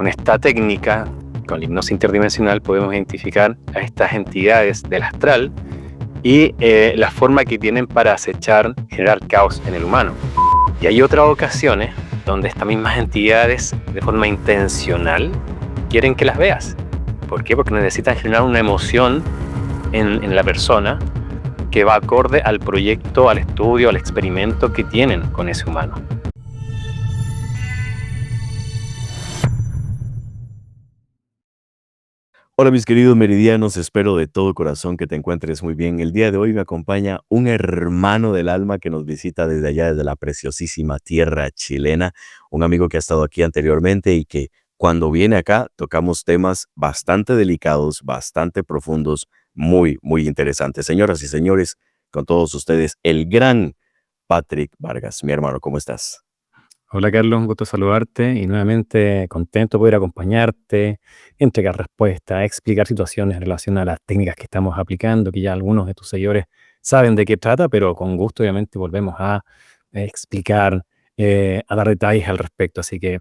Con esta técnica, con la hipnosis interdimensional, podemos identificar a estas entidades del astral y la forma que tienen para acechar, generar caos en el humano. Y hay otras ocasiones donde estas mismas entidades, de forma intencional, quieren que las veas. ¿Por qué? Porque necesitan generar una emoción en la persona que va acorde al proyecto, al estudio, al experimento que tienen con ese humano. Hola mis queridos meridianos, espero de todo corazón que te encuentres muy bien. El día de hoy me acompaña un hermano del alma que nos visita desde allá, desde la preciosísima tierra chilena, un amigo que ha estado aquí anteriormente y que cuando viene acá tocamos temas bastante delicados, bastante profundos, muy interesantes. Señoras y señores, con todos ustedes, el gran Patrick Vargas. Mi hermano, ¿cómo estás? Hola Carlos, un gusto saludarte y nuevamente contento de poder acompañarte, entregar respuestas, explicar situaciones en relación a las técnicas que estamos aplicando, que ya algunos de tus seguidores saben de qué trata, pero con gusto obviamente volvemos a explicar, a dar detalles al respecto. Así que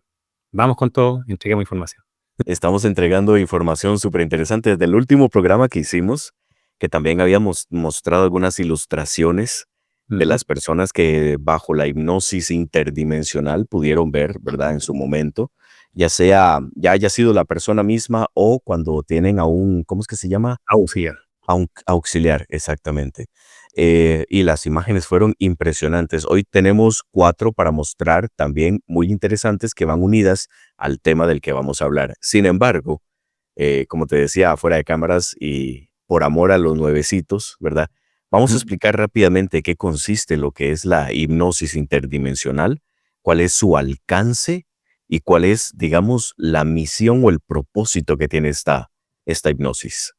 vamos con todo, entreguemos información. Estamos entregando información súper interesante desde el último programa que hicimos, que también habíamos mostrado algunas ilustraciones de Ujú. las personas que bajo la hipnosis interdimensional pudieron ver, ¿verdad? En su momento, ya sea, ya haya sido la persona misma o cuando tienen a un, ¿cómo es que se llama? Auxiliar. Auxiliar, exactamente. Y las imágenes fueron impresionantes. Hoy tenemos 4 para mostrar también muy interesantes que van unidas al tema del que vamos a hablar. Sin embargo, como te decía, fuera de cámaras y por amor a los nuevecitos, ¿verdad? Vamos a Mm. explicar rápidamente qué consiste lo que es la hipnosis interdimensional, cuál es su alcance y cuál es, digamos, la misión o el propósito que tiene esta hipnosis.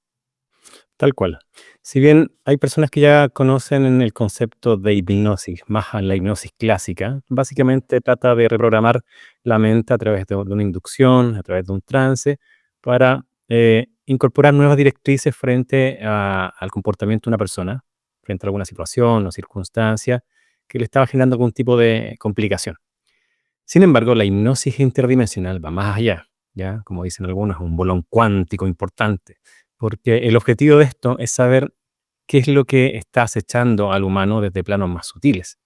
Tal cual. Si bien hay personas que ya conocen en el concepto de hipnosis, más a la hipnosis clásica, básicamente trata de reprogramar la mente a través de una inducción, a través de un trance, para incorporar nuevas directrices frente al comportamiento de una persona, frente a alguna situación o circunstancia que le estaba generando algún tipo de complicación. Sin embargo, la hipnosis interdimensional va más allá, ¿ya? Como dicen algunos, es un bolón cuántico importante, porque el objetivo de esto es saber qué es lo que está acechando al humano desde planos más sutiles.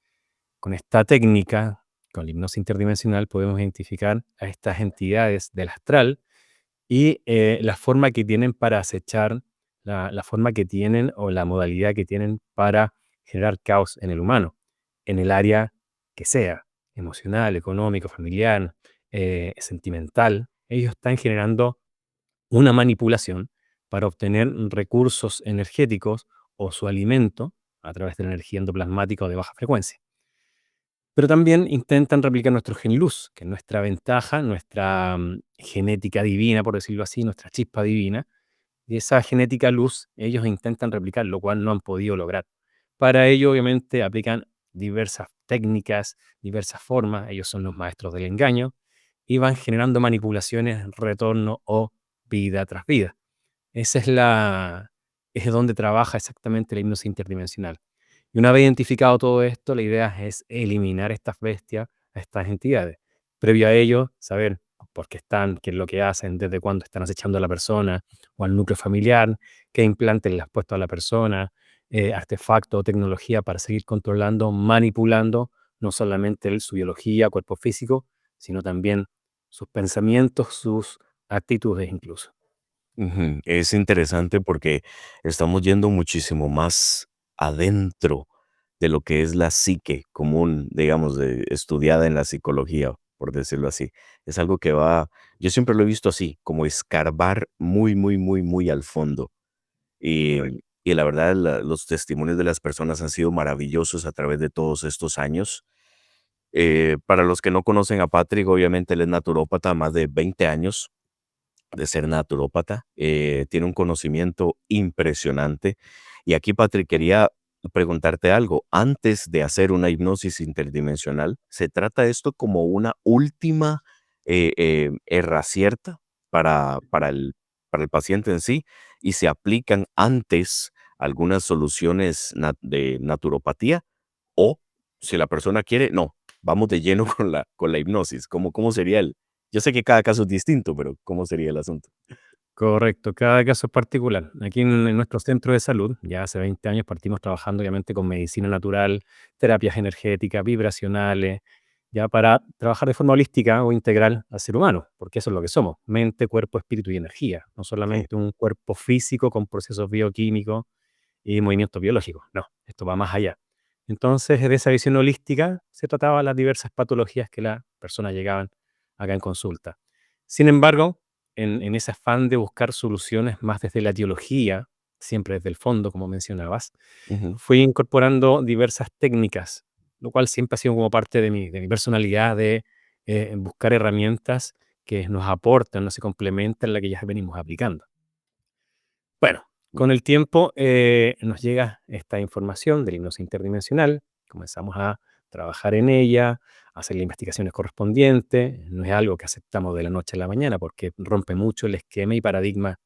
Con esta técnica, con la hipnosis interdimensional, podemos identificar a estas entidades del astral y la forma que tienen para acechar, la forma que tienen o la modalidad que tienen para generar caos en el humano, en el área que sea, emocional, económico, familiar, sentimental. Ellos están generando una manipulación para obtener recursos energéticos o su alimento a través de la energía endoplasmática o de baja frecuencia. Pero también intentan replicar nuestro gen luz, que es nuestra ventaja, nuestra genética divina, por decirlo así, nuestra chispa divina. Y esa genética luz, ellos intentan replicar, lo cual no han podido lograr. Para ello, obviamente, aplican diversas técnicas, diversas formas. Ellos son los maestros del engaño y van generando manipulaciones, retorno o vida tras vida. Esa es es donde trabaja exactamente la hipnosis interdimensional. Y una vez identificado todo esto, la idea es eliminar estas bestias, a estas entidades. Previo a ello, saber por qué están, qué es lo que hacen, desde cuándo están acechando a la persona o al núcleo familiar, qué implantes le has puesto a la persona, artefacto o tecnología para seguir controlando, manipulando no solamente su biología, cuerpo físico, sino también sus pensamientos, sus actitudes incluso. Ujú. Es interesante porque estamos yendo muchísimo más adentro de lo que es la psique común, digamos, estudiada en la psicología, por decirlo así. Es algo que va, yo siempre lo he visto así, como escarbar muy al fondo. Y la verdad, los testimonios de las personas han sido maravillosos a través de todos estos años. Para los que no conocen a Patrick, obviamente él es naturópata, más de 20 años de ser naturópata, tiene un conocimiento impresionante. Y aquí, Patrick, quería preguntarte algo. Antes de hacer una hipnosis interdimensional, ¿se trata esto como una última cierta para el paciente en sí? ¿Y se aplican antes algunas soluciones de naturopatía? ¿O si la persona quiere, no, vamos de lleno con la hipnosis? ¿Cómo sería el Yo sé que cada caso es distinto, pero ¿cómo sería el asunto? Correcto, cada caso es particular. Aquí en nuestro centro de salud, ya hace 20 años partimos trabajando obviamente con medicina natural, terapias energéticas, vibracionales, ya para trabajar de forma holística o integral al ser humano, porque eso es lo que somos, mente, cuerpo, espíritu y energía, no Sí. solamente un cuerpo físico con procesos bioquímicos y movimientos biológicos, no, esto va más allá. Entonces, de esa visión holística se trataba las diversas patologías que las personas llegaban acá en consulta. Sin embargo, en ese afán de buscar soluciones más desde la teología, siempre desde el fondo, como mencionabas, Ujú. fui incorporando diversas técnicas, lo cual siempre ha sido como parte de mi personalidad de buscar herramientas que nos aportan, nos se complementan la que ya venimos aplicando. Bueno, con el tiempo nos llega esta información de la hipnosis interdimensional, comenzamos a trabajar en ella, a hacer las investigaciones correspondientes, no es algo que aceptamos de la noche a la mañana porque rompe mucho el esquema y paradigma,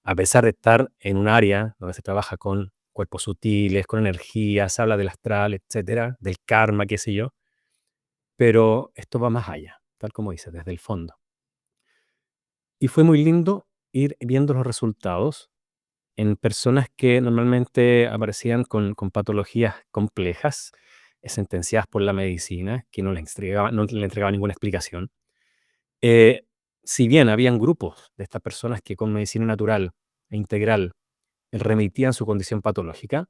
a pesar de estar en un área donde se trabaja con cuerpos sutiles, con energías, se habla del astral, etcétera, del karma, qué sé yo, pero esto va más allá, tal como dice, desde el fondo. Y fue muy lindo ir viendo los resultados en personas que normalmente aparecían con patologías complejas, sentenciadas por la medicina, que no le entregaba ninguna explicación. Eh, si bien habían grupos de estas personas que con medicina natural e integral remitían su condición patológica,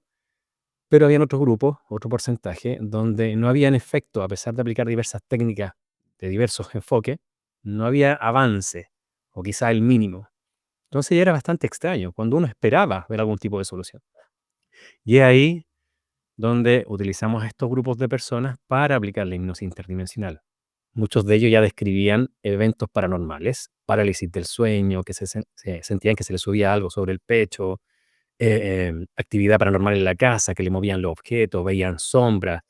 pero habían otros grupos, otro porcentaje, donde no había en efecto, a pesar de aplicar diversas técnicas de diversos enfoques, no había avance, o quizá el mínimo. Entonces ya era bastante extraño, cuando uno esperaba ver algún tipo de solución. Y es ahí donde utilizamos estos grupos de personas para aplicar la hipnosis interdimensional. Muchos de ellos ya describían eventos paranormales, parálisis del sueño, que se sentían que se les subía algo sobre el pecho, actividad paranormal en la casa, que le movían los objetos, veían sombras,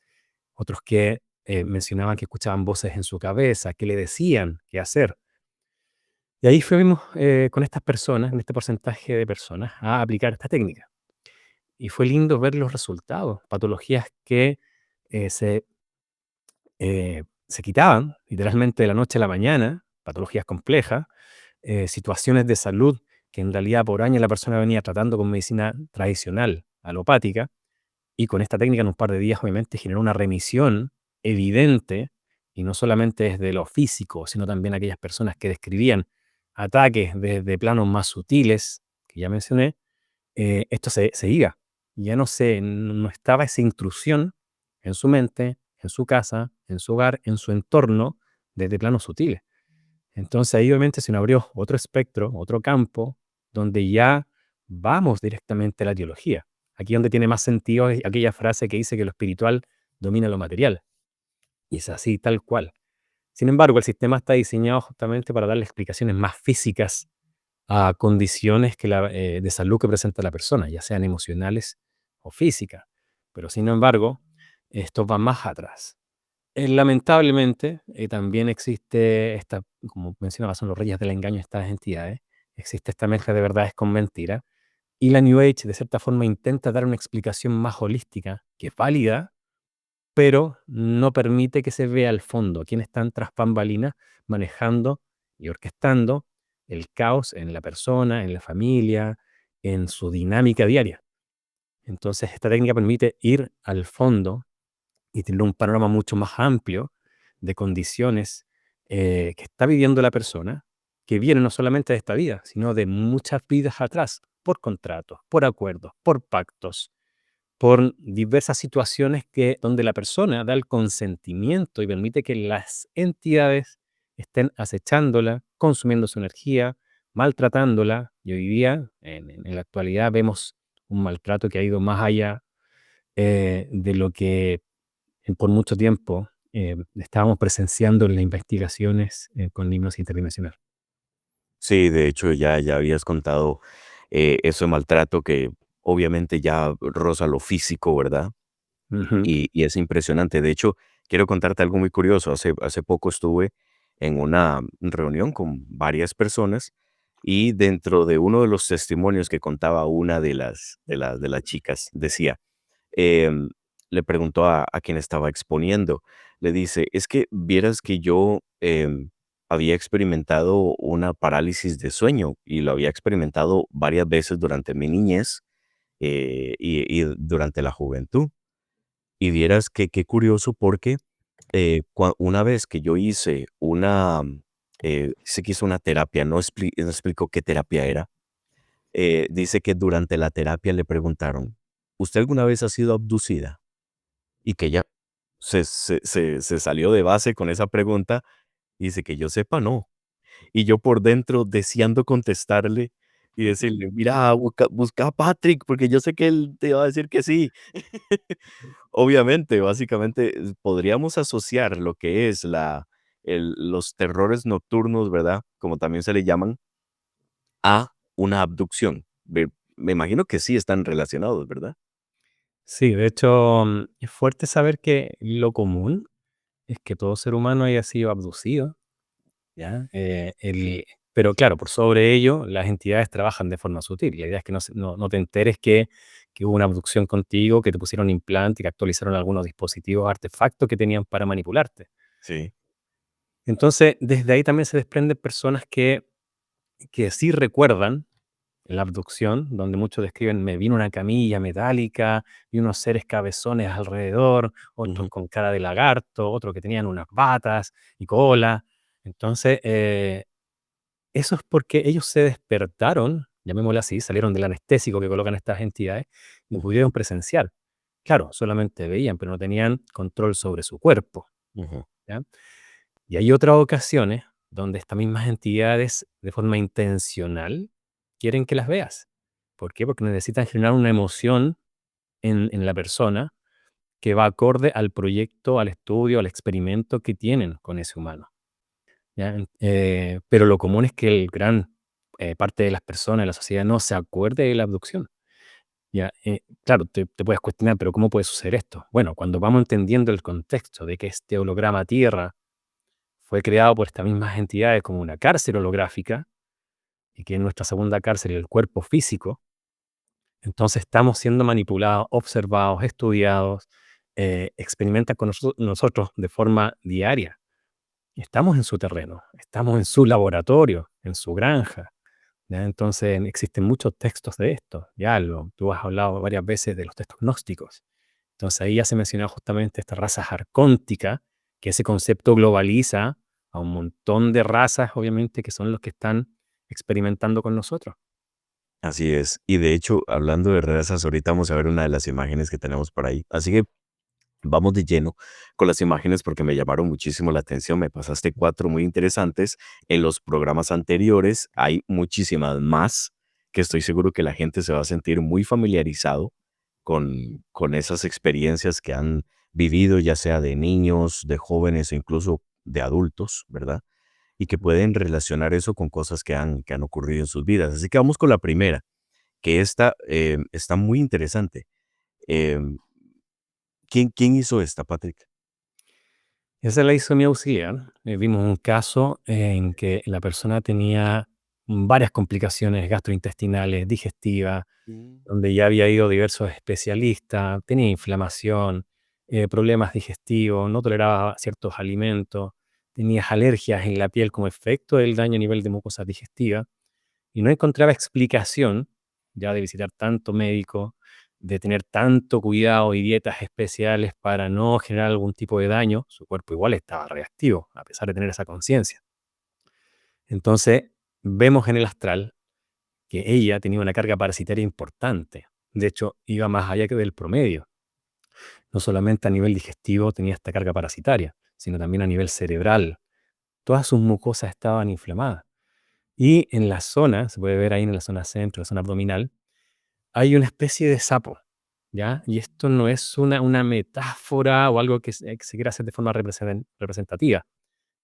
otros que mencionaban que escuchaban voces en su cabeza, que le decían qué hacer. Y ahí fuimos con estas personas, en este porcentaje de personas, a aplicar esta técnica. Y fue lindo ver los resultados, patologías que se se quitaban literalmente de la noche a la mañana, patologías complejas, situaciones de salud que en realidad por años la persona venía tratando con medicina tradicional, alopática, y con esta técnica en un par de días obviamente generó una remisión evidente, y no solamente desde lo físico, sino también aquellas personas que describían ataques desde planos más sutiles, que ya mencioné, esto se iba. Ya no estaba esa intrusión en su mente, en su casa, en su hogar, en su entorno, desde planos sutiles. Entonces ahí obviamente se nos abrió otro espectro, otro campo, donde ya vamos directamente a la teología. Aquí donde tiene más sentido es aquella frase que dice que lo espiritual domina lo material. Y es así, tal cual. Sin embargo, el sistema está diseñado justamente para darle explicaciones más físicas a condiciones de salud que presenta la persona, ya sean emocionales o físicas. Pero sin embargo, esto va más atrás. Lamentablemente, también existe esta, como mencionaba, son los reyes del engaño estas entidades, existe esta mezcla de verdades con mentiras, y la New Age de cierta forma intenta dar una explicación más holística, que es válida, pero no permite que se vea al fondo quiénes están tras bambalinas manejando y orquestando el caos en la persona, en la familia, en su dinámica diaria. Entonces, esta técnica permite ir al fondo y tener un panorama mucho más amplio de condiciones que está viviendo la persona, que vienen no solamente de esta vida, sino de muchas vidas atrás, por contratos, por acuerdos, por pactos, por diversas situaciones donde la persona da el consentimiento y permite que las entidades estén acechándola, consumiendo su energía, maltratándola. Y hoy día, en la actualidad, vemos un maltrato que ha ido más allá de lo que por mucho tiempo estábamos presenciando en las investigaciones con la hipnosis interdimensional. Sí, de hecho, ya habías contado, eso de maltrato que obviamente ya roza lo físico, ¿verdad? Ujú. Y es impresionante. De hecho, quiero contarte algo muy curioso. Hace poco estuve en una reunión con varias personas y dentro de uno de los testimonios que contaba una de las chicas, decía, em, le preguntó a quien estaba exponiendo, le dice, es que vieras que yo había experimentado una parálisis de sueño y lo había experimentado varias veces durante mi niñez y durante la juventud. Y vieras que qué curioso porque una vez que yo hice sé que hice una terapia, no explicó qué terapia era. Dice que durante la terapia le preguntaron, ¿usted alguna vez ha sido abducida? Y que ella se salió de base con esa pregunta y dice que yo sepa, no. Y yo por dentro deseando contestarle y decirle, mira, busca a Patrick, porque yo sé que él te va a decir que sí. Obviamente, básicamente, podríamos asociar lo que es los terrores nocturnos, ¿verdad? Como también se le llaman, a una abducción. Me imagino que sí están relacionados, ¿verdad? Sí, de hecho, es fuerte saber que lo común es que todo ser humano haya sido abducido, ¿ya? Pero claro, por sobre ello, las entidades trabajan de forma sutil. La idea es que no te enteres que hubo una abducción contigo, que te pusieron implante, que actualizaron algunos dispositivos, artefactos que tenían para manipularte. Sí. Entonces, desde ahí también se desprenden personas que sí recuerdan la abducción, donde muchos describen, me vino una camilla metálica y unos seres cabezones alrededor, otros Ujú, con cara de lagarto, otros que tenían unas patas y cola. Entonces, eso es porque ellos se despertaron, llamémoslo así, salieron del anestésico que colocan estas entidades y ujú, pudieron presenciar. Claro, solamente veían, pero no tenían control sobre su cuerpo, ujú, ¿ya? Y hay otras ocasiones donde estas mismas entidades, de forma intencional, quieren que las veas. ¿Por qué? Porque necesitan generar una emoción en la persona que va acorde al proyecto, al estudio, al experimento que tienen con ese humano. ¿Ya? Pero lo común es que el gran parte de las personas de la sociedad no se acuerde de la abducción. ¿Ya? Claro, te puedes cuestionar, pero ¿cómo puede suceder esto? Bueno, cuando vamos entendiendo el contexto de que este holograma Tierra fue creado por estas mismas entidades como una cárcel holográfica y que es nuestra segunda cárcel el cuerpo físico, entonces estamos siendo manipulados, observados, estudiados, experimentan con nosotros de forma diaria. Estamos en su terreno, estamos en su laboratorio, en su granja. ¿Ya? Entonces existen muchos textos de esto. Tú has hablado varias veces de los textos gnósticos. Entonces ahí ya se mencionaba justamente esta raza arcóntica, que ese concepto globaliza a un montón de razas, obviamente, que son los que están experimentando con nosotros. así es. Y de hecho, hablando de razas, ahorita vamos a ver una de las imágenes que tenemos por ahí. Así que vamos de lleno con las imágenes porque me llamaron muchísimo la atención. Me pasaste cuatro muy interesantes. En los programas anteriores hay muchísimas más que estoy seguro que la gente se va a sentir muy familiarizado con esas experiencias que han vivido, ya sea de niños, de jóvenes o incluso de adultos, ¿verdad? Y que pueden relacionar eso con cosas que han ocurrido en sus vidas. Así que vamos con la primera, que esta está muy interesante. Em, ¿quién hizo esta, Patrick? Esa la hizo mi auxiliar. Vimos un caso en que la persona tenía varias complicaciones gastrointestinales, digestivas, Mm, donde ya había ido diversos especialistas, tenía inflamación, problemas digestivos, no toleraba ciertos alimentos, tenía alergias en la piel como efecto del daño a nivel de mucosa digestiva y no encontraba explicación ya de visitar tanto médico, de tener tanto cuidado y dietas especiales para no generar algún tipo de daño. Su cuerpo igual estaba reactivo, a pesar de tener esa conciencia. Entonces, vemos en el astral que ella tenía una carga parasitaria importante. De hecho, iba más allá que del promedio. No solamente a nivel digestivo tenía esta carga parasitaria, sino también a nivel cerebral. Todas sus mucosas estaban inflamadas. Y en la zona, se puede ver ahí en la zona centro, la zona abdominal, hay una especie de sapo, ¿ya? Y esto no es una metáfora o algo que se quiera hacer de forma representativa.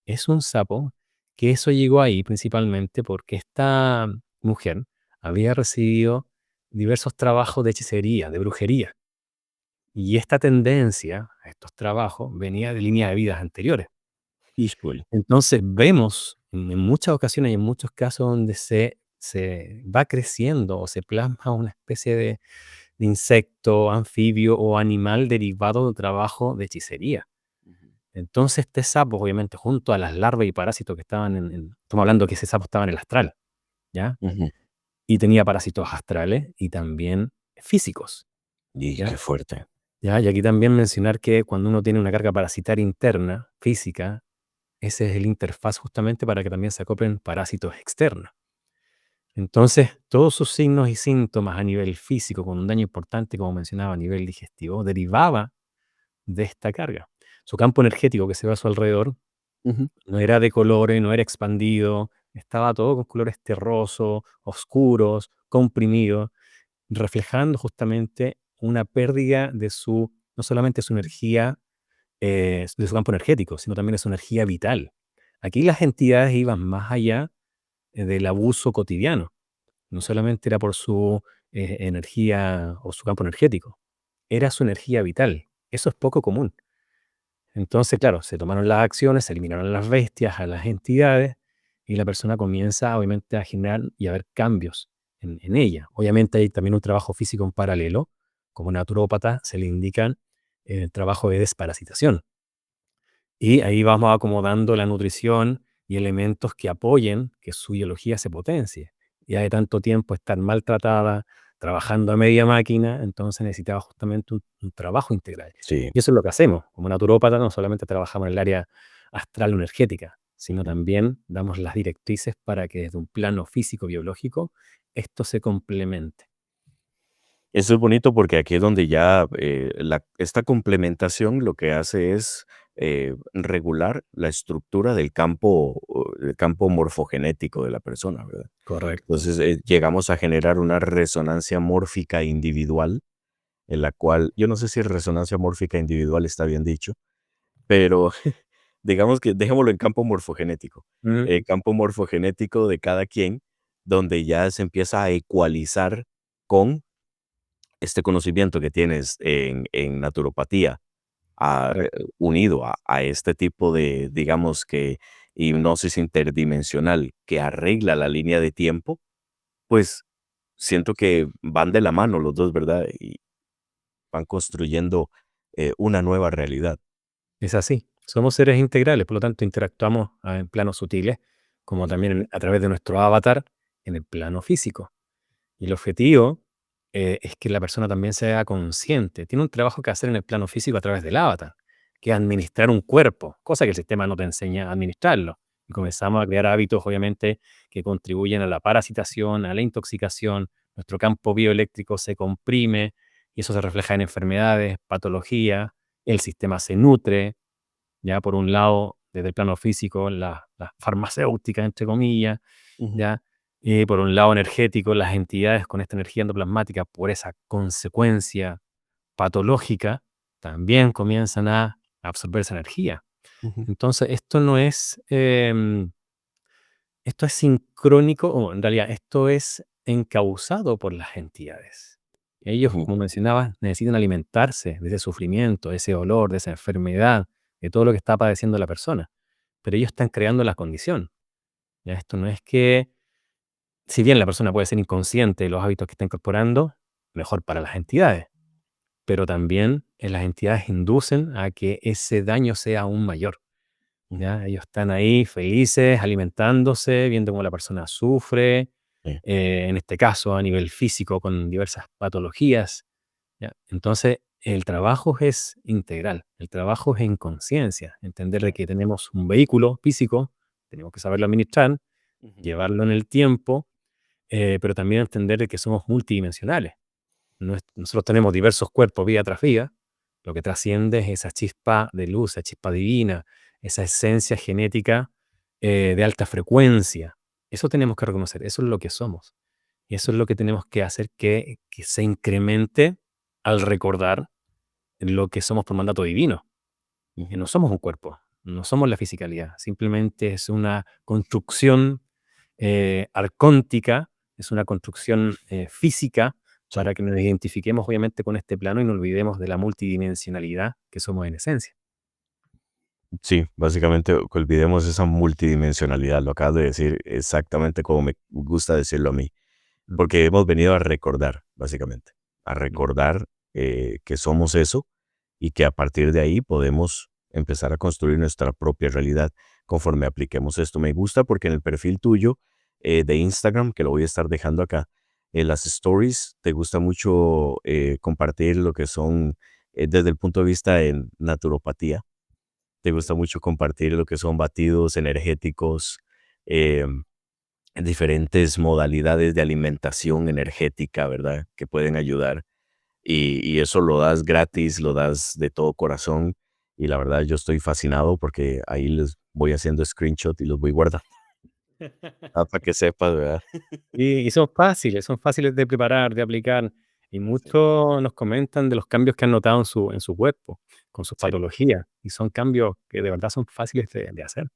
Es un sapo que eso llegó ahí principalmente porque esta mujer había recibido diversos trabajos de hechicería, de brujería. Y esta tendencia a estos trabajos venía de líneas de vidas anteriores. híjole. Entonces vemos en muchas ocasiones y en muchos casos donde se va creciendo o se plasma una especie de insecto, anfibio o animal derivado de trabajo de hechicería. Entonces, este sapo, obviamente, junto a las larvas y parásitos que estaban estamos hablando que ese sapo estaba en el astral, ¿ya? Ujú. Y tenía parásitos astrales y también físicos, Y qué ¿ya? fuerte. ¿Ya? Y aquí también mencionar que cuando uno tiene una carga parasitaria interna, física, ese es el interfaz justamente para que también se acoplen parásitos externos. Entonces, todos sus signos y síntomas a nivel físico, con un daño importante, como mencionaba, a nivel digestivo, derivaba de esta carga. Su campo energético que se ve a su alrededor Ujú. no era de colores, no era expandido, estaba todo con colores terrosos, oscuros, comprimidos, reflejando justamente una pérdida de su, no solamente su energía, de su campo energético, sino también de su energía vital. Aquí las entidades iban más allá del abuso cotidiano. No solamente era por su energía o su campo energético, era su energía vital. Eso es poco común. Entonces, claro, se tomaron las acciones, se eliminaron a las bestias, a las entidades, y la persona comienza, obviamente, a generar y a ver cambios en ella. Obviamente hay también un trabajo físico en paralelo. Como naturópata se le indican el trabajo de desparasitación. Y ahí vamos acomodando la nutrición y elementos que apoyen que su biología se potencie. Ya de tanto tiempo estar maltratada, trabajando a media máquina, entonces necesitaba justamente un trabajo integral. Sí. Y eso es lo que hacemos. Como naturópata no solamente trabajamos en el área astral o energética, sino Ujú. también damos las directrices para que desde un plano físico-biológico esto se complemente. Eso es bonito porque aquí es donde ya esta complementación lo que hace es regular la estructura del campo morfogenético de la persona, ¿verdad? Correcto. Entonces llegamos a generar una resonancia mórfica individual, en la cual, yo no sé si resonancia mórfica individual está bien dicho, pero digamos que dejémoslo en campo morfogenético. Mm, Campo morfogenético de cada quien, donde ya se empieza a ecualizar con este conocimiento que tienes en naturopatía, correcto. unido a este tipo de, digamos que, hipnosis interdimensional que arregla la línea de tiempo, pues siento que van de la mano los dos, ¿verdad? Y van construyendo una nueva realidad. Es así. Somos seres integrales, por lo tanto interactuamos en planos sutiles, como Ujú, también a través de nuestro avatar en el plano físico. Y el objetivo es que la persona también sea consciente. Tiene un trabajo que hacer en el plano físico a través del avatar, que es administrar un cuerpo, cosa que el sistema no te enseña a administrarlo. Y comenzamos a crear hábitos, obviamente, que contribuyen a la parasitación, a la intoxicación. Nuestro campo bioeléctrico se comprime y eso se refleja en enfermedades, patologías. El sistema se nutre, ya por un lado, desde el plano físico, las farmacéuticas, entre comillas, ujú, ¿ya? Y por un lado energético, las entidades con esta energía endoplasmática, por esa consecuencia patológica, también comienzan a absorber esa energía. ujú, Entonces, esto es sincrónico, o en realidad, esto es encauzado por las entidades. Ellos, ujú. como mencionaba, necesitan alimentarse de ese sufrimiento, de ese dolor, de esa enfermedad, de todo lo que está padeciendo la persona. Pero ellos están creando la condición. Ya esto no es que, si bien la persona puede ser inconsciente de los hábitos que está incorporando, mejor para las entidades, pero también las entidades inducen a que ese daño sea aún mayor. Ujú, ¿Ya? Ellos están ahí felices, alimentándose, viendo cómo la persona sufre, sí, en este caso a nivel físico con diversas patologías, ¿ya? Entonces, el trabajo es integral, el trabajo es en conciencia, entender de claro. que tenemos un vehículo físico, tenemos que saberlo administrar, Ujú, llevarlo en el tiempo, pero también entender de que somos multidimensionales. Nosotros tenemos diversos cuerpos vida tras vida. Lo que trasciende es esa chispa de luz, esa chispa divina, esa esencia genética de alta frecuencia. Eso tenemos que reconocer, eso es lo que somos. Y eso es lo que tenemos que hacer que se incremente al recordar lo que somos por mandato divino. Que ujú, no somos un cuerpo, no somos la fisicalidad, simplemente es una construcción arcóntica, es una construcción física sí. para que nos identifiquemos obviamente con este plano y no olvidemos de la multidimensionalidad que somos en esencia. Sí, básicamente olvidemos esa multidimensionalidad, lo acabas de decir exactamente como me gusta decirlo a mí, Mm, porque hemos venido a recordar, básicamente, a mm, recordar que somos eso y que a partir de ahí podemos empezar a construir nuestra propia realidad conforme apliquemos esto. Me gusta porque en el perfil tuyo de Instagram, que lo voy a estar dejando acá, en las stories, te gusta mucho compartir lo que son, desde el punto de vista en naturopatía, te gusta mucho compartir lo que son batidos energéticos, eh, diferentes modalidades de alimentación energética, ¿verdad? Que pueden ayudar. Y eso lo das gratis, lo das de todo corazón. Y la verdad, yo estoy fascinado porque ahí les voy haciendo screenshot y los voy guardando. Para que sepas, ¿verdad? Y son fáciles de preparar, de aplicar, y Sí, muchos nos comentan de los cambios que han notado en su cuerpo, con sus sí. patologías, y son cambios que de verdad son fáciles de hacer.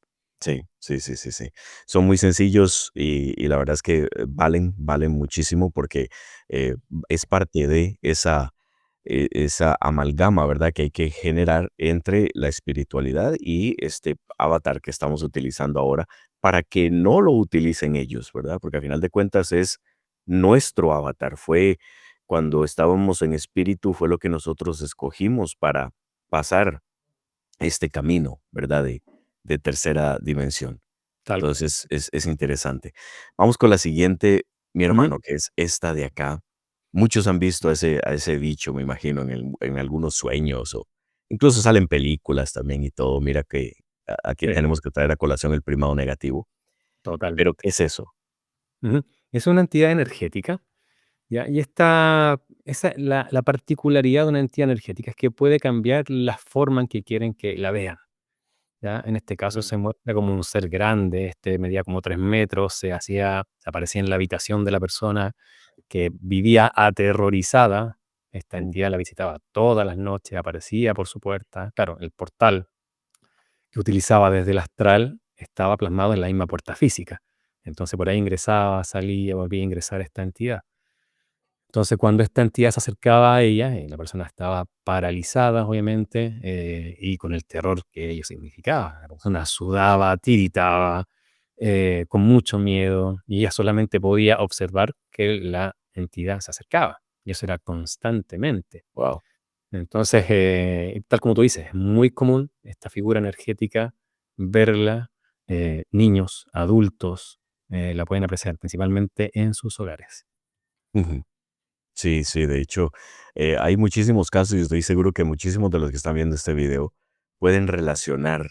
Sí, sí, sí, sí, sí. Son muy sencillos y la verdad es que valen muchísimo porque es parte de esa amalgama, ¿verdad? Que hay que generar entre la espiritualidad y este avatar que estamos utilizando ahora para que no lo utilicen ellos, ¿verdad? Porque al final de cuentas es nuestro avatar. Fue cuando estábamos en espíritu, fue lo que nosotros escogimos para pasar este camino, ¿verdad? De tercera dimensión. Tal cual. Entonces es interesante. Vamos con la siguiente, mi Ujú. hermano, que es esta de acá. Muchos han visto a ese bicho, me imagino, en algunos sueños o incluso salen películas también y todo. Mira que aquí Sí, tenemos que traer a colación el primado negativo. Pero, totalmente. ¿qué es eso? Ujú. Es una entidad energética, ¿ya? Y la particularidad de una entidad energética es que puede cambiar la forma en que quieren que la vean, ¿ya? En este caso Mm, se muestra como un ser grande, medía como 3 metros, se aparecía en la habitación de la persona que vivía aterrorizada. Esta mm, entidad la visitaba todas las noches, aparecía por su puerta. Claro, el portal que utilizaba desde el astral estaba plasmado en la misma puerta física. Entonces por ahí ingresaba, salía, volvía a ingresar esta entidad. Entonces cuando esta entidad se acercaba a ella, la persona estaba paralizada, obviamente, y con el terror que ello significaba. La persona sudaba, tiritaba, con mucho miedo, y ella solamente podía observar que la entidad se acercaba. Y eso era constantemente. wow. Entonces, tal como tú dices, es muy común esta figura energética verla, niños, adultos, la pueden apreciar principalmente en sus hogares. Sí, sí, de hecho, hay muchísimos casos y estoy seguro que muchísimos de los que están viendo este video pueden relacionar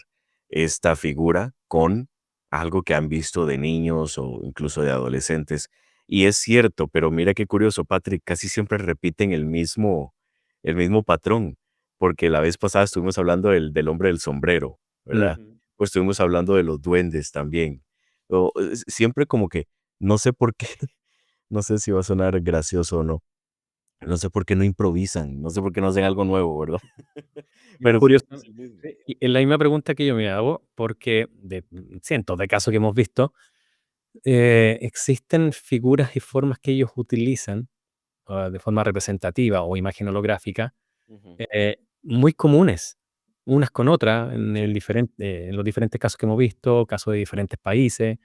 esta figura con algo que han visto de niños o incluso de adolescentes. Y es cierto, pero mira qué curioso, Patrick, casi siempre repiten el mismo patrón, porque la vez pasada estuvimos hablando del hombre del sombrero, ¿verdad? Ujú. Pues estuvimos hablando de los duendes también. Siempre como que, no sé por qué, no sé si va a sonar gracioso o no, no sé por qué no improvisan, no sé por qué no hacen algo nuevo, ¿verdad? Es Pero curioso. siempre es el mismo. Sí, y es la misma pregunta que yo me hago, porque de cientos de casos que hemos visto, existen figuras y formas que ellos utilizan, de forma representativa o imagen holográfica, Ujú, muy comunes, unas con otras, en los diferentes casos que hemos visto, casos de diferentes países,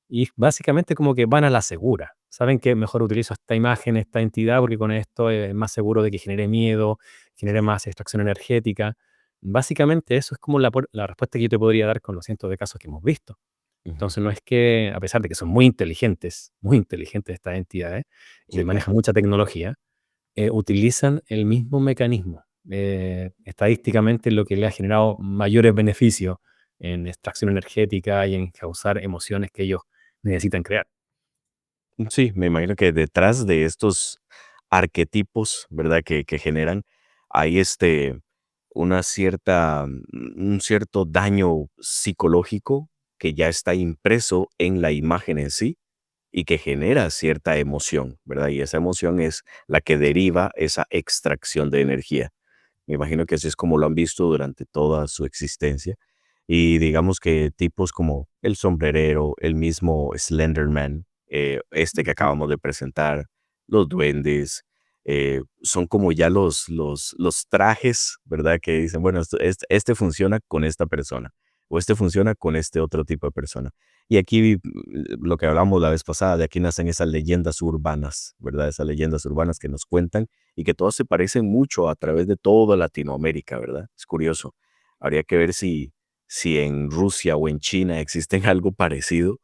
y básicamente como que van a la segura. Saben que mejor utilizo esta imagen, esta entidad, porque con esto es más seguro de que genere miedo, genere más extracción energética. Básicamente eso es como la respuesta que yo te podría dar con los cientos de casos que hemos visto. ujú. Entonces no es que, a pesar de que son muy inteligentes estas entidades y Sí, manejan mucha tecnología, utilizan el mismo mecanismo. Estadísticamente lo que le ha generado mayores beneficios en extracción energética y en causar emociones que ellos necesitan crear. sí, me imagino que detrás de estos arquetipos, ¿verdad? Que generan, hay un cierto daño psicológico que ya está impreso en la imagen en sí y que genera cierta emoción, ¿verdad? Y esa emoción es la que deriva esa extracción de energía. Me imagino que así es como lo han visto durante toda su existencia. Y digamos que tipos como el sombrerero, el mismo Slenderman, este que Ujú. acabamos de presentar, los duendes, son como ya los trajes, ¿verdad? Que dicen, bueno, este funciona con esta persona o este funciona con este otro tipo de persona. Y aquí lo que hablamos la vez pasada, de aquí nacen esas leyendas urbanas, ¿verdad? Esas leyendas urbanas que nos cuentan y que todas se parecen mucho a través de toda Latinoamérica, ¿verdad? Es curioso. Habría que ver si en Rusia o en China existen algo parecido.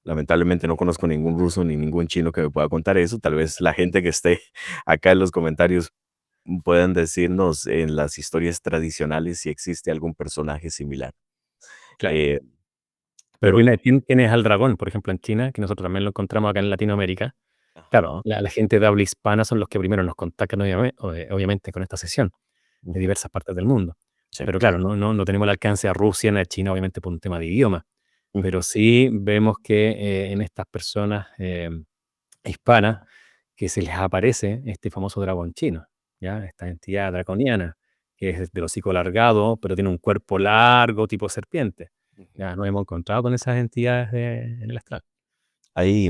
Lamentablemente no conozco ningún ruso ni ningún chino que me pueda contar eso. Tal vez la gente que esté acá en los comentarios puedan decirnos en las historias tradicionales si existe algún personaje similar. Claro. Eh, Pero pero mira, tienes al dragón, por ejemplo, en China, que nosotros también lo encontramos acá en Latinoamérica. Claro, ajá, la gente de habla hispana son los que primero nos contactan, obviamente, con esta sesión, de ujú, diversas partes del mundo. sí, Pero claro, no tenemos el alcance a Rusia ni a China, obviamente, por un tema de idioma. ujú, Pero sí vemos que en estas personas hispanas, que se les aparece este famoso dragón chino, ¿ya? Esta entidad draconiana, que es del hocico alargado, pero tiene un cuerpo largo, tipo serpiente. ujú. Ya nos hemos encontrado con esas entidades en el astral. Ahí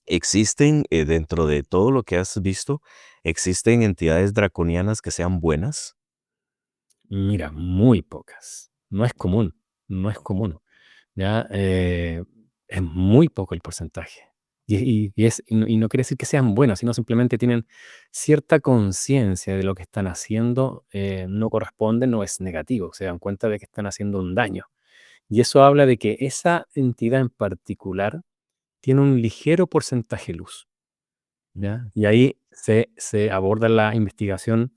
existen, dentro de todo lo que has visto, existen entidades draconianas que sean buenas. Mira, muy pocas. No es común, no es Okey. común. ¿Ya? Es muy poco el porcentaje. Y no quiere decir que sean buenas, sino simplemente tienen cierta conciencia de lo que están haciendo, no corresponde, no es negativo, se dan cuenta de que están haciendo un daño. Y eso habla de que esa entidad en particular tiene un ligero porcentaje luz, ¿ya? Y ahí se aborda la investigación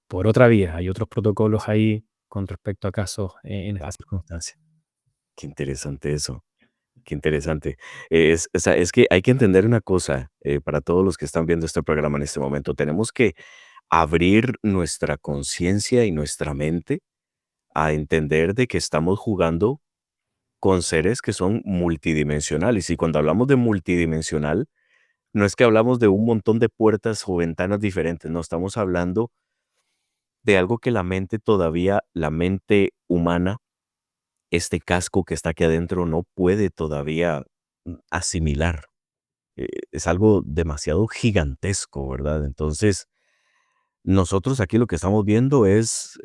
por otra vía. Hay otros protocolos ahí con respecto a casos en Ah, estas circunstancias. qué interesante eso, qué interesante. O sea, es que hay que entender una cosa, para todos los que están viendo este programa en este momento, tenemos que abrir nuestra conciencia y nuestra mente a entender de que estamos jugando con seres que son multidimensionales. Y cuando hablamos de multidimensional, no es que hablamos de un montón de puertas o ventanas diferentes, no, estamos hablando de algo que la mente humana, este casco que está aquí adentro, no puede todavía asimilar. Es algo demasiado gigantesco, ¿verdad? Entonces, nosotros aquí lo que estamos viendo es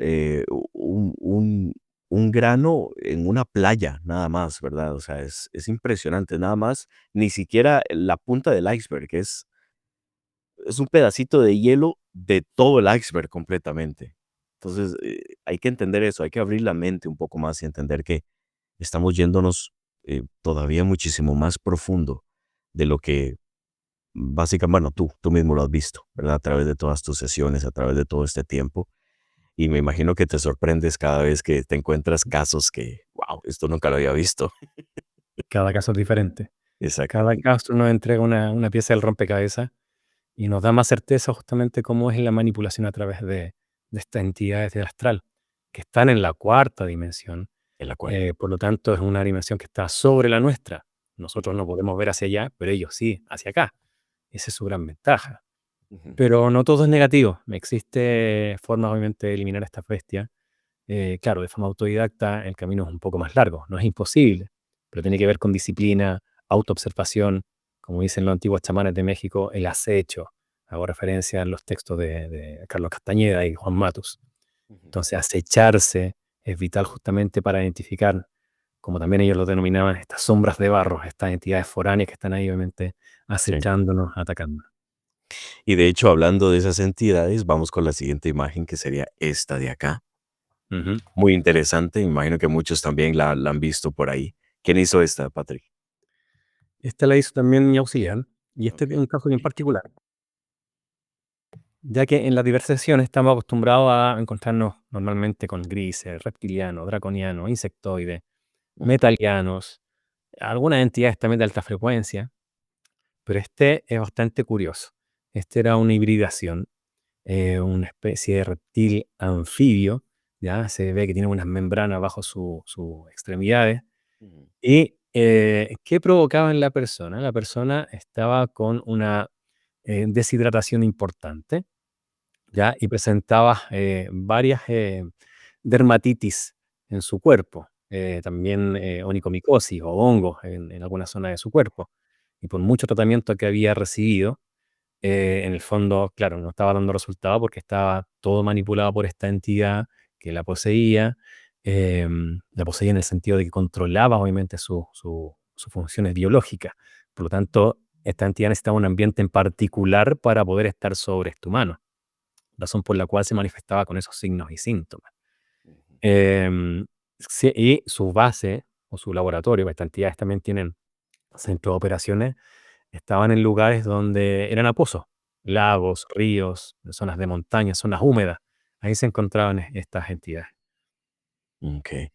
un grano en una playa, nada más, ¿verdad? O sea, es impresionante, nada más, ni siquiera la punta del iceberg, es un pedacito de hielo de todo el iceberg completamente. Entonces, hay que entender eso, hay que abrir la mente un poco más y entender que estamos yéndonos todavía muchísimo más profundo de lo que básicamente, bueno, tú mismo lo has visto, ¿verdad? A través de todas tus sesiones, a través de todo este tiempo. Y me imagino que te sorprendes cada vez que te encuentras casos que, wow, esto nunca lo había visto. Cada caso es diferente. Cada Exactamente. caso nos entrega una pieza del rompecabezas y nos da más certeza justamente cómo es la manipulación a través de estas entidades del astral, que están en la cuarta dimensión. El acuario. Por lo tanto, es una dimensión que está sobre la nuestra. Nosotros no podemos ver hacia allá, pero ellos sí, hacia acá. Esa es su gran ventaja. Ujú, Pero no todo es negativo. Existe formas, obviamente, de eliminar estas bestias. Claro, de forma autodidacta el camino es un poco más largo, no es imposible, pero tiene que ver con disciplina, autoobservación, como dicen los antiguos chamanes de México, el acecho. Hago referencia en los textos de Carlos Castañeda y Juan Matus. ujú. Entonces, acecharse es vital justamente para identificar, como también ellos lo denominaban, estas sombras de barro, estas entidades foráneas que están ahí, obviamente, Sí. acechándonos, atacando. Y de hecho, hablando de esas entidades, vamos con la siguiente imagen, que sería esta de acá. Ujú. Muy interesante, imagino que muchos también la han visto por ahí. ¿Quién hizo esta, Patrick? Esta la hizo también mi auxiliar, y este es Ok. un caso bien particular, ya que en las diversas sesiones estamos acostumbrados a encontrarnos normalmente con grises, reptilianos, draconianos, insectoides, Ujú, metalianos, algunas entidades también de alta frecuencia, pero este es bastante curioso. Este era una hibridación, una especie de reptil anfibio, ya se ve que tiene unas membranas bajo sus extremidades. ujú, ¿Y qué provocaba en la persona? La persona estaba con una deshidratación importante, ¿ya? Y presentaba varias dermatitis en su cuerpo, también onicomicosis o hongos en alguna zona de su cuerpo. Y por mucho tratamiento que había recibido, en el fondo, claro, no estaba dando resultado porque estaba todo manipulado por esta entidad que la poseía en el sentido de que controlaba obviamente sus funciones biológicas. Por lo tanto, esta entidad necesitaba un ambiente en particular para poder estar sobre este humano, razón por la cual se manifestaba con esos signos y síntomas. Em, sí, y su base o su laboratorio, estas entidades también tienen centros de operaciones, estaban en lugares donde eran aposos, lagos, ríos, zonas de montaña, zonas húmedas. Ahí se encontraban estas entidades. Okey.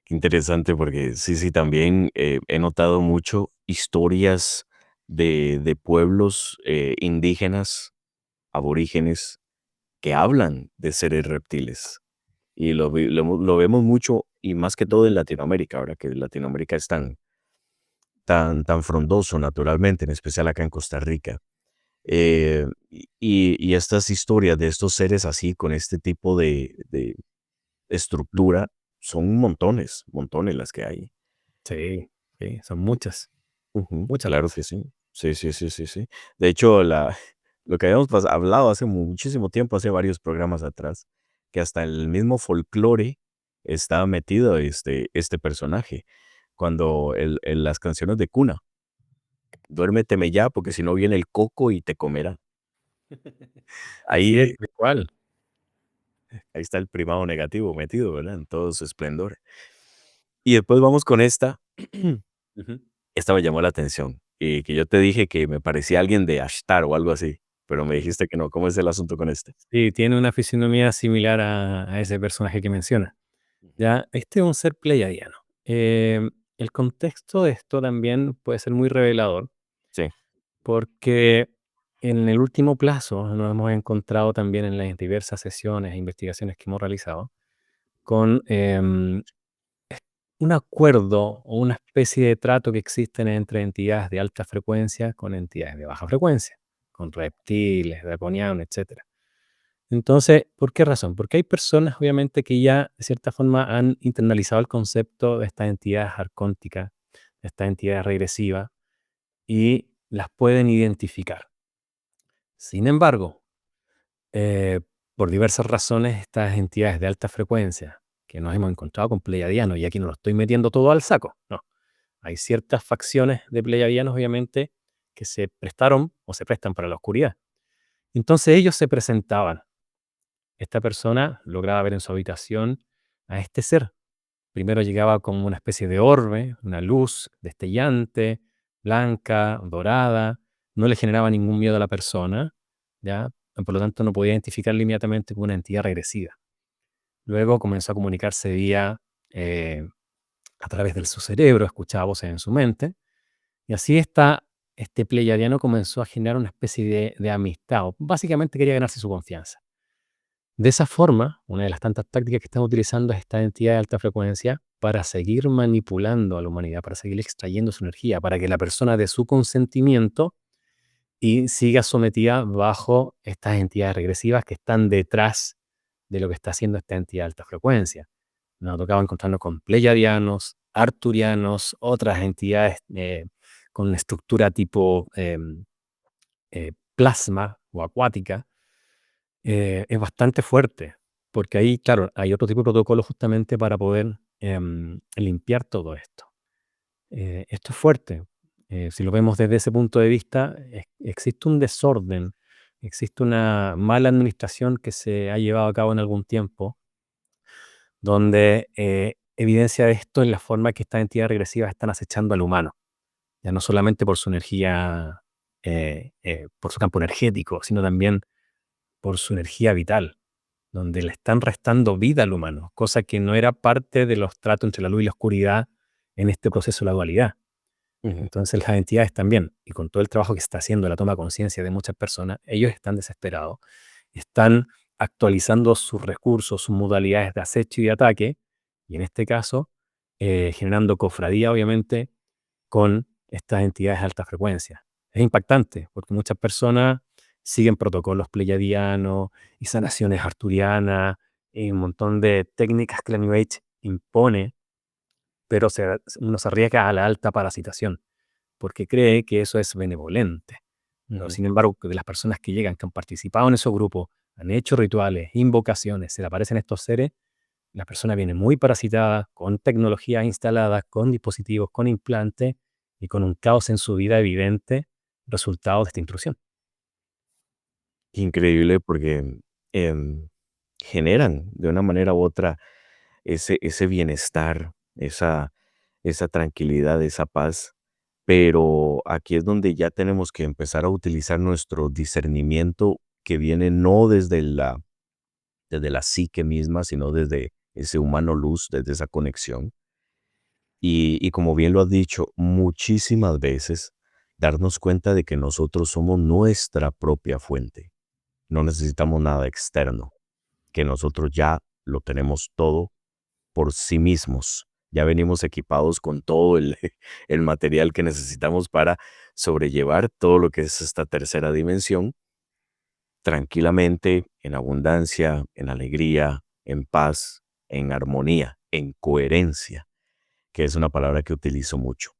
Qué interesante porque sí, sí, también, he notado mucho historias de pueblos, indígenas, aborígenes, que hablan de seres reptiles, y lo vemos mucho, y más que todo en Latinoamérica, ahora que Latinoamérica es tan frondoso naturalmente, en especial acá en Costa Rica. Y estas historias de estos seres así, con este tipo de estructura, son montones, montones las que hay. Sí, sí, son muchas, Ujú, muchas claro veces. que sí. Sí, sí, sí, sí, sí. De hecho, lo que habíamos hablado hace muchísimo tiempo, hace varios programas atrás, que hasta el mismo folclore está metido este personaje. Cuando en las canciones de cuna, duérmeteme ya, porque si no viene el coco y te comerá. Así es, Ahí, tal cual. ahí está el primado negativo metido, ¿verdad? En todo su esplendor. Y después vamos con esta. Ujú. Esta me llamó la atención, y que yo te dije que me parecía alguien de Ashtar o algo así, pero me dijiste que no. ¿Cómo es el asunto con este? Sí, tiene una fisionomía similar a ese personaje que menciona. Ujú. Ya, este es un ser pleiadiano. El contexto de esto también puede ser muy revelador, Sí. porque en el último plazo nos hemos encontrado también en las diversas sesiones e investigaciones que hemos realizado con un acuerdo o una especie de trato que existen entre entidades de alta frecuencia con entidades de baja frecuencia, con reptiles, draconianos, etcétera. Entonces, ¿por qué razón? Porque hay personas, obviamente, que ya de cierta forma han internalizado el concepto de estas entidades arcónticas, de estas entidades regresivas, y las pueden identificar. Sin embargo, eh, por diversas razones, estas entidades de alta frecuencia que nos hemos encontrado con pleiadianos, y aquí no lo estoy metiendo todo al saco, no. Hay ciertas facciones de pleiadianos, obviamente, que se prestaron o se prestan para la oscuridad. Entonces ellos se presentaban. Esta persona lograba ver en su habitación a este ser. Primero llegaba como una especie de orbe, una luz destellante, blanca, dorada, no le generaba ningún miedo a la persona, ¿ya? Por lo tanto, no podía identificarlo inmediatamente como una entidad regresiva. Luego comenzó a comunicarse eh, a través de su cerebro, escuchaba voces en su mente, y así este pleiadiano comenzó a generar una especie de amistad, o básicamente quería ganarse su confianza. De esa forma, una de las tantas tácticas que están utilizando es esta entidad de alta frecuencia para seguir manipulando a la humanidad, para seguir extrayendo su energía, para que la persona dé su consentimiento y siga sometida bajo estas entidades regresivas que están detrás de lo que está haciendo esta entidad de alta frecuencia. Nos ha tocado encontrarnos con pleiadianos, arturianos, otras entidades con estructura tipo plasma o acuática. Es bastante fuerte, porque ahí, claro, hay otro tipo de protocolo justamente para poder limpiar todo esto. Esto es fuerte. Si lo vemos desde ese punto de vista, existe un desorden, existe una mala administración que se ha llevado a cabo en algún tiempo, donde evidencia de esto en la forma que estas entidades regresivas están acechando al humano, ya no solamente por su energía, por su campo energético, sino también por su energía vital, donde le están restando vida al humano, cosa que no era parte de los tratos entre la luz y la oscuridad en este proceso de la dualidad. Ujú. Entonces las entidades también, y con todo el trabajo que se está haciendo, la toma de conciencia de muchas personas, ellos están desesperados, están actualizando sus recursos, sus modalidades de acecho y de ataque, y en este caso, generando cofradía, obviamente, con estas entidades de alta frecuencia. Es impactante, porque muchas personas siguen protocolos pleyadianos y sanaciones arturianas y un montón de técnicas que la New Age impone, pero uno se arriesga a la alta parasitación, porque cree que eso es benevolente. Pero Ujú. sin embargo, de las personas que llegan, que han participado en esos grupos, han hecho rituales, invocaciones, se le aparecen estos seres, la persona viene muy parasitada, con tecnología instalada, con dispositivos, con implantes y con un caos en su vida evidente, resultado de esta intrusión. Increíble porque, em, generan de una manera u otra, ese bienestar, esa tranquilidad, esa paz. Pero aquí es donde ya tenemos que empezar a utilizar nuestro discernimiento que viene no desde la psique misma, sino desde ese humano luz, desde esa conexión. Y como bien lo has dicho, muchísimas veces darnos cuenta de que nosotros somos nuestra propia fuente. No necesitamos nada externo, que nosotros ya lo tenemos todo por sí mismos. Ya venimos equipados con todo el material que necesitamos para sobrellevar todo lo que es esta tercera dimensión tranquilamente, en abundancia, en alegría, en paz, en armonía, en coherencia, que es una palabra que utilizo mucho.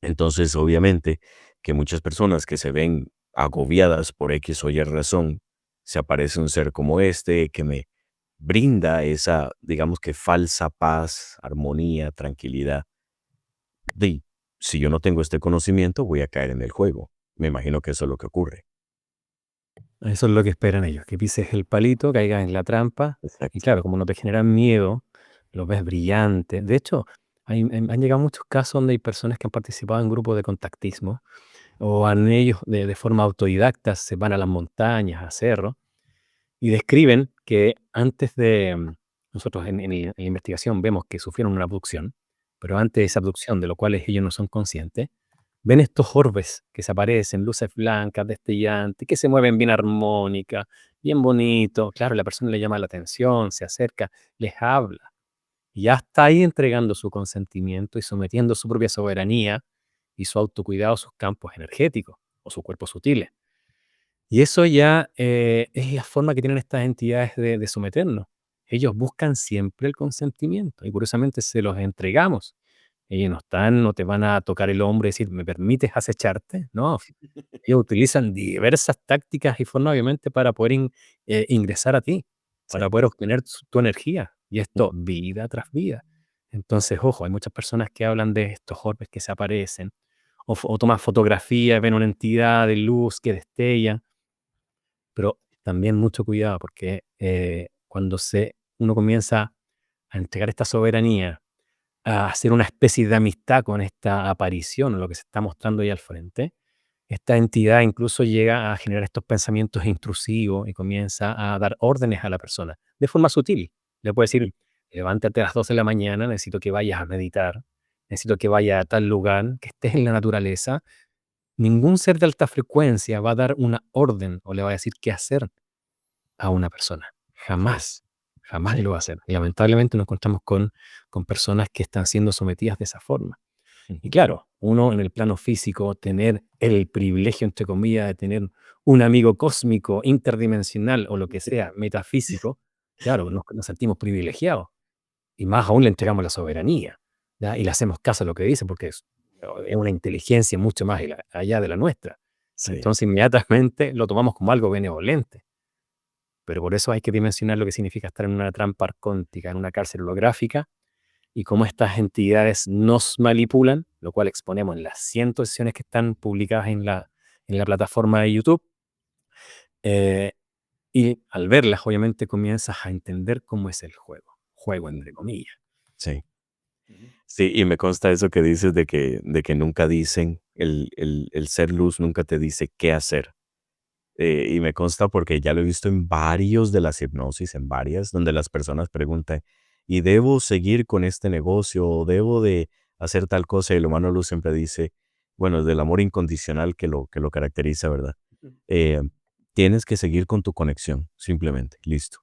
Entonces, obviamente, que muchas personas que se ven agobiadas por X o Y razón, se aparece un ser como este que me brinda esa, digamos que falsa paz, armonía, tranquilidad. Y si yo no tengo este conocimiento, voy a caer en el juego. Me imagino que eso es lo que ocurre. Eso es lo que esperan ellos, que pises el palito, caigas en la trampa. Y Exacto. claro, como no te generan miedo, lo ves brillante. De hecho, han llegado muchos casos donde hay personas que han participado en grupos de contactismo o han ellos de forma autodidacta se van a las montañas, a cerros, y describen que antes de, nosotros en la investigación vemos que sufrieron una abducción, pero antes de esa abducción, de lo cual ellos no son conscientes, ven estos orbes que se aparecen, luces blancas, destellantes, que se mueven bien armónicas, bien bonito. Claro, la persona le llama la atención, se acerca, les habla. Y ya está ahí entregando su consentimiento y sometiendo su propia soberanía y su autocuidado a sus campos energéticos o sus cuerpos sutiles. Y eso ya es la forma que tienen estas entidades de someternos. Ellos buscan siempre el consentimiento y curiosamente se los entregamos. Ellos no te van a tocar el hombro y decir, ¿me permites acecharte? No, ellos utilizan diversas tácticas y formas, obviamente, para poder ingresar a ti, para Sí. poder obtener tu energía. Y esto vida tras vida. Entonces, ojo, hay muchas personas que hablan de estos orbes que se aparecen, o toman fotografías, ven una entidad de luz que destella, pero también mucho cuidado porque cuando uno comienza a entregar esta soberanía, a hacer una especie de amistad con esta aparición o lo que se está mostrando ahí al frente, esta entidad incluso llega a generar estos pensamientos intrusivos y comienza a dar órdenes a la persona de forma sutil. Le puede decir, levántate a las 2 de la mañana, necesito que vayas a meditar, necesito que vayas a tal lugar, que estés en la naturaleza. Ningún ser de alta frecuencia va a dar una orden o le va a decir qué hacer a una persona. Sí. Jamás, jamás Sí. lo va a hacer. Y lamentablemente nos encontramos con personas que están siendo sometidas de esa forma. Y Ujú. claro, uno en el plano físico, tener el privilegio, entre comillas, de tener un amigo cósmico, interdimensional o lo que sea, metafísico, claro, nos sentimos privilegiados. Y más aún le entregamos la soberanía, ¿ya? Y le hacemos caso a lo que dice, porque es una inteligencia mucho más allá de la nuestra. Sí. Entonces, inmediatamente lo tomamos como algo benevolente. Pero por eso hay que dimensionar lo que significa estar en una trampa arcóntica, en una cárcel holográfica, y cómo estas entidades nos manipulan, lo cual exponemos en las cientos de sesiones que están publicadas en la plataforma de YouTube. eh, y al verlas, obviamente, comienzas a entender cómo es el juego entre comillas. Sí. Ujú. Sí, y me consta eso que dices de que nunca dicen, el ser luz nunca te dice qué hacer. Y me consta porque ya lo he visto en varios de las hipnosis, en varias, donde las personas preguntan, ¿y debo seguir con este negocio o debo de hacer tal cosa? Y el humano luz siempre dice, bueno, del amor incondicional que lo caracteriza, ¿verdad? Eh, Tienes que seguir con tu conexión, simplemente, listo.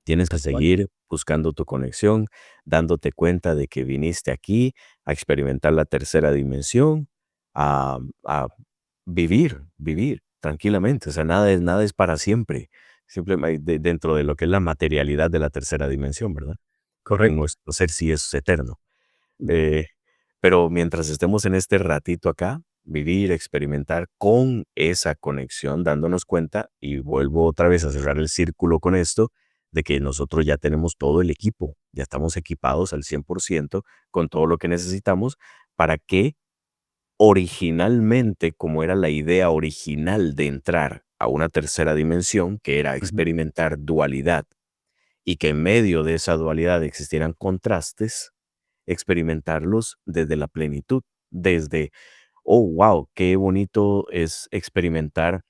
Tienes que Tal cual. seguir buscando tu conexión, dándote cuenta de que viniste aquí a experimentar la tercera dimensión, a vivir tranquilamente. O sea, nada es para siempre. Simplemente dentro de lo que es la materialidad de la tercera dimensión, ¿verdad? Porque Correcto. nuestro ser sí es eterno. Ujú. Eh, pero mientras estemos en este ratito acá, vivir, experimentar con esa conexión, dándonos cuenta, y vuelvo otra vez a cerrar el círculo con esto, de que nosotros ya tenemos todo el equipo, ya estamos equipados al 100% con todo lo que necesitamos para que originalmente, como era la idea original de entrar a una tercera dimensión, que era Ujú. experimentar dualidad y que en medio de esa dualidad existieran contrastes, experimentarlos desde la plenitud, desde, oh, wow, qué bonito es experimentar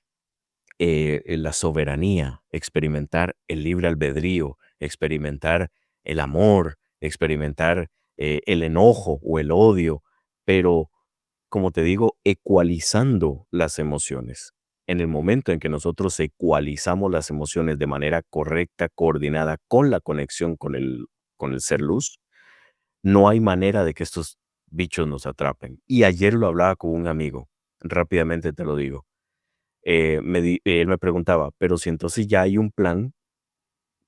la soberanía, experimentar el libre albedrío, experimentar el amor, experimentar el enojo o el odio, pero como te digo, ecualizando las emociones. En el momento en que nosotros ecualizamos las emociones de manera correcta, coordinada con la conexión con el ser luz, no hay manera de que estos bichos nos atrapen. Y ayer lo hablaba con un amigo, rápidamente te lo digo. Él me preguntaba, pero si entonces ya hay un plan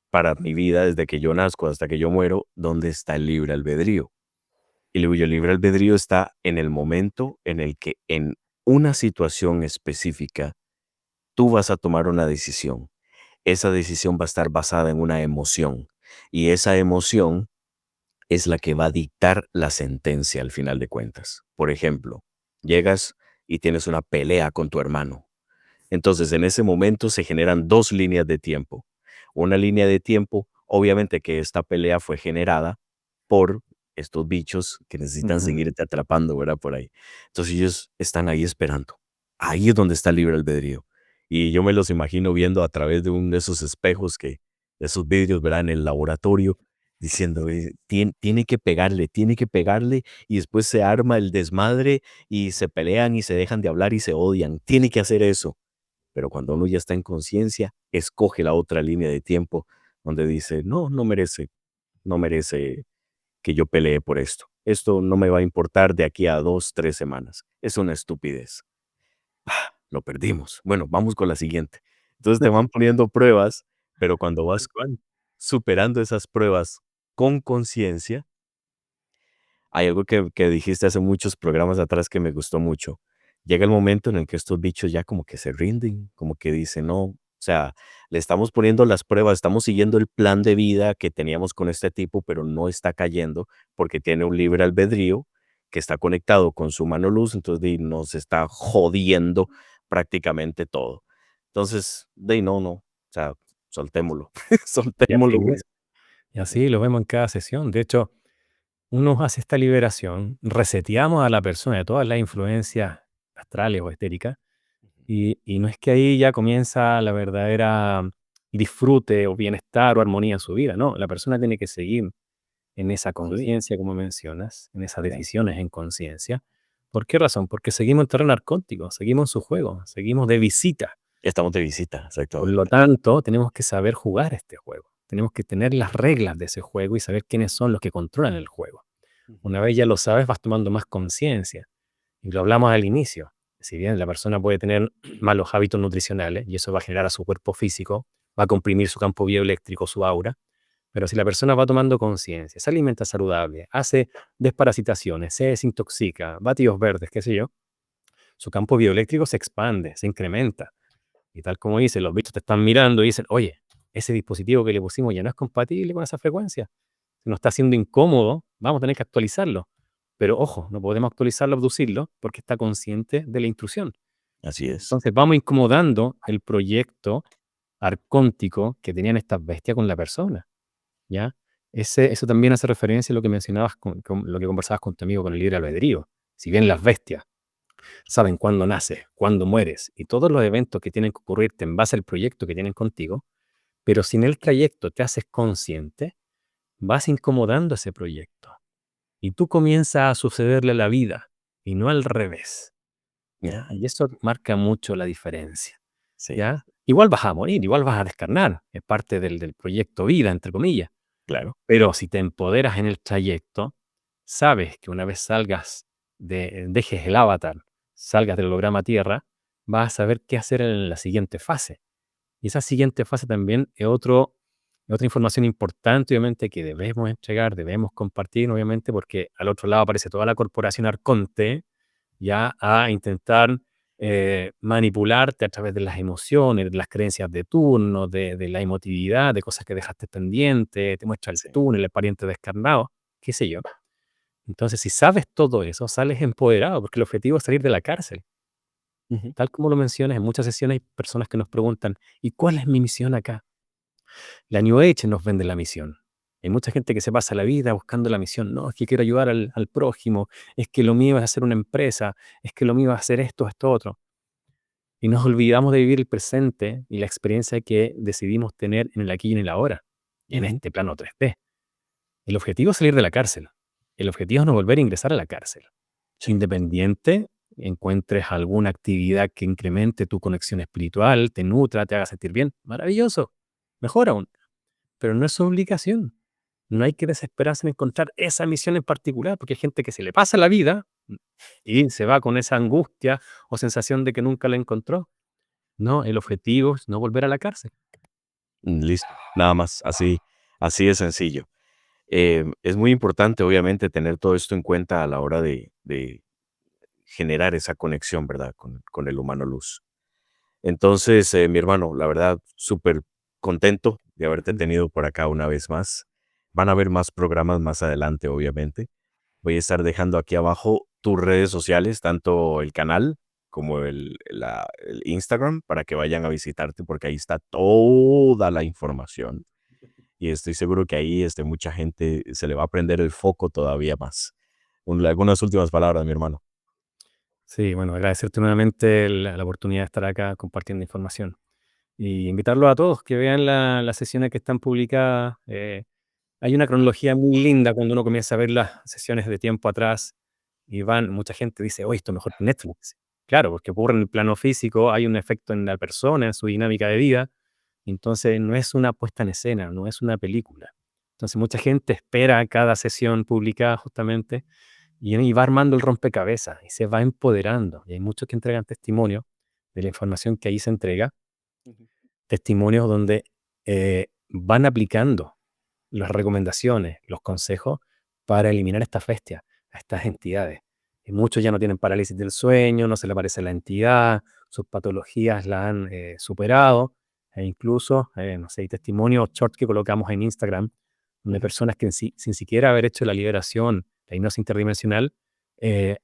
para mi vida desde que yo nazco hasta que yo muero, ¿dónde está el libre albedrío? Y le digo yo, el libre albedrío está en el momento en el que en una situación específica tú vas a tomar una decisión. Esa decisión va a estar basada en una emoción y esa emoción es la que va a dictar la sentencia al final de cuentas. Por ejemplo, llegas y tienes una pelea con tu hermano. Entonces, en ese momento se generan 2 líneas de tiempo. Una línea de tiempo, obviamente que esta pelea fue generada por estos bichos que necesitan Ujú. seguirte atrapando, ¿verdad? Por ahí. Entonces, ellos están ahí esperando. Ahí es donde está el libre albedrío. Y yo me los imagino viendo a través de de esos espejos de esos vidrios, ¿verdad? En el laboratorio, diciendo, tiene que pegarle, y después se arma el desmadre y se pelean y se dejan de hablar y se odian. Tiene que hacer eso. Pero cuando uno ya está en conciencia, escoge la otra línea de tiempo donde dice, no, no merece que yo pelee por esto. Esto no me va a importar de aquí a 2, 3 semanas. Es una estupidez. Lo perdimos. Bueno, vamos con la siguiente. Entonces te van poniendo pruebas, pero cuando vas Tal cual. superando esas pruebas con conciencia, hay algo que dijiste hace muchos programas atrás que me gustó mucho. Llega el momento en el que estos bichos ya como que se rinden, como que dicen, no, o sea, le estamos poniendo las pruebas, estamos siguiendo el plan de vida que teníamos con este tipo, pero no está cayendo porque tiene un libre albedrío que está conectado con su mano luz, entonces nos está jodiendo prácticamente todo. Entonces, o sea, soltémoslo, Y así soltémoslo. es. Y así lo vemos en cada sesión. De hecho, uno hace esta liberación, reseteamos a la persona de todas las influencias astrales o estéricas, y no es que ahí ya comienza la verdadera disfrute o bienestar o armonía en su vida, no, la persona tiene que seguir en esa Sí, conciencia, como mencionas, en esas claro. decisiones en conciencia. ¿Por qué razón? Porque seguimos en terreno narcótico, seguimos en su juego, seguimos de visita. Estamos de visita, Por lo exactamente. tanto, tenemos que saber jugar este juego. Tenemos que tener las reglas de ese juego y saber quiénes son los que controlan el juego. Ujú. Una vez ya lo sabes, vas tomando más conciencia. Y lo hablamos al inicio. Si bien la persona puede tener malos hábitos nutricionales y eso va a generar a su cuerpo físico, va a comprimir su campo bioeléctrico, su aura, pero si la persona va tomando conciencia, se alimenta saludable, hace desparasitaciones, se desintoxica, batidos verdes, qué sé yo, su campo bioeléctrico se expande, se incrementa. Y tal como dice, los bichos te están mirando y dicen, oye, ese dispositivo que le pusimos ya no es compatible con esa frecuencia. Se nos está haciendo incómodo, vamos a tener que actualizarlo. Pero ojo, no podemos actualizarlo, abducirlo, porque está consciente de la intrusión. Así es. Entonces vamos incomodando el proyecto arcóntico que tenían estas bestias con la persona, ¿ya? Eso también hace referencia a lo que mencionabas, con lo que conversabas con tu amigo con el libre albedrío. Si bien las bestias saben cuándo naces, cuándo mueres y todos los eventos que tienen que ocurrirte en base al proyecto que tienen contigo, pero si en el trayecto te haces consciente, vas incomodando ese proyecto y tú comienzas a sucederle a la vida y no al revés, ¿ya? Ujú. Y eso marca mucho la diferencia, Sí, ¿ya? Igual vas a morir, igual vas a descarnar, es parte del proyecto vida, entre comillas, claro. pero si te empoderas en el trayecto, sabes que una vez dejes el avatar, salgas del holograma Tierra, vas a saber qué hacer en la siguiente fase. Y esa siguiente fase también es otra información importante, obviamente, que debemos entregar, debemos compartir, obviamente, porque al otro lado aparece toda la corporación Arconte, ya a intentar manipularte a través de las emociones, de las creencias de turno, de la emotividad, de cosas que dejaste pendiente, te muestra el Sí. túnel, el pariente descarnado, qué sé yo. Entonces, si sabes todo eso, sales empoderado, porque el objetivo es salir de la cárcel. Ujú. Tal como lo mencionas, en muchas sesiones hay personas que nos preguntan, ¿y cuál es mi misión acá? La New Age nos vende la misión. Hay mucha gente que se pasa la vida buscando la misión. No, es que quiero ayudar al prójimo, es que lo mío es hacer una empresa, es que lo mío es hacer esto, esto, otro. Y nos olvidamos de vivir el presente y la experiencia que decidimos tener en el aquí y en el ahora, en Ujú. este plano 3D. El objetivo es salir de la cárcel. El objetivo es no volver a ingresar a la cárcel. Sí. Independiente, encuentres alguna actividad que incremente tu conexión espiritual, te nutra, te haga sentir bien, maravilloso, mejor aún, pero no es obligación. No hay que desesperarse en encontrar esa misión en particular, porque hay gente que se le pasa la vida y se va con esa angustia o sensación de que nunca la encontró. No, el objetivo es no volver a la cárcel. Listo, nada más, así de sencillo. Es muy importante, obviamente, tener todo esto en cuenta a la hora de generar esa conexión, ¿verdad? Con el humano luz. Entonces, mi hermano, la verdad, súper contento de haberte tenido por acá una vez más. Van a haber más programas más adelante, obviamente. Voy a estar dejando aquí abajo tus redes sociales, tanto el canal como el Instagram, para que vayan a visitarte, porque ahí está toda la información. Y estoy seguro que ahí mucha gente se le va a prender el foco todavía más. Algunas últimas palabras, mi hermano. Sí, bueno, agradecerte nuevamente la oportunidad de estar acá compartiendo información. Y invitarlos a todos que vean las sesiones que están publicadas. Hay una cronología muy linda cuando uno comienza a ver las sesiones de tiempo atrás y mucha gente dice, oye, esto es mejor que Netflix. Claro, porque ocurre en el plano físico, hay un efecto en la persona, en su dinámica de vida. Entonces, no es una puesta en escena, no es una película. Entonces, mucha gente espera cada sesión publicada justamente y va armando el rompecabezas y se va empoderando. Y hay muchos que entregan testimonio de la información que ahí se entrega, Ujú. testimonios donde van aplicando las recomendaciones, los consejos para eliminar estas bestias, a estas entidades. Y muchos ya no tienen parálisis del sueño, no se le aparece la entidad, sus patologías la han superado, e incluso, no sé, hay testimonios short que colocamos en Instagram, donde Ujú. personas que sin siquiera haber hecho la liberación, la hipnosis interdimensional,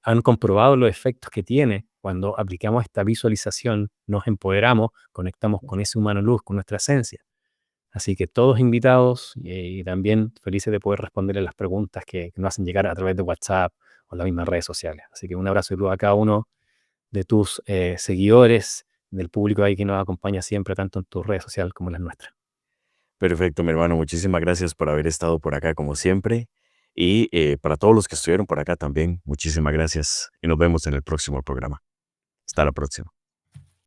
han comprobado los efectos que tiene cuando aplicamos esta visualización, nos empoderamos, conectamos con ese humano luz, con nuestra esencia. Así que todos invitados y también felices de poder responderle las preguntas que nos hacen llegar a través de WhatsApp o las mismas redes sociales. Así que un abrazo y luz a cada uno de tus seguidores, del público ahí que nos acompaña siempre, tanto en tus redes sociales como en las nuestras. Perfecto, mi hermano. Muchísimas gracias por haber estado por acá como siempre. Y para todos los que estuvieron por acá también, muchísimas gracias y nos vemos en el próximo programa. Hasta la próxima.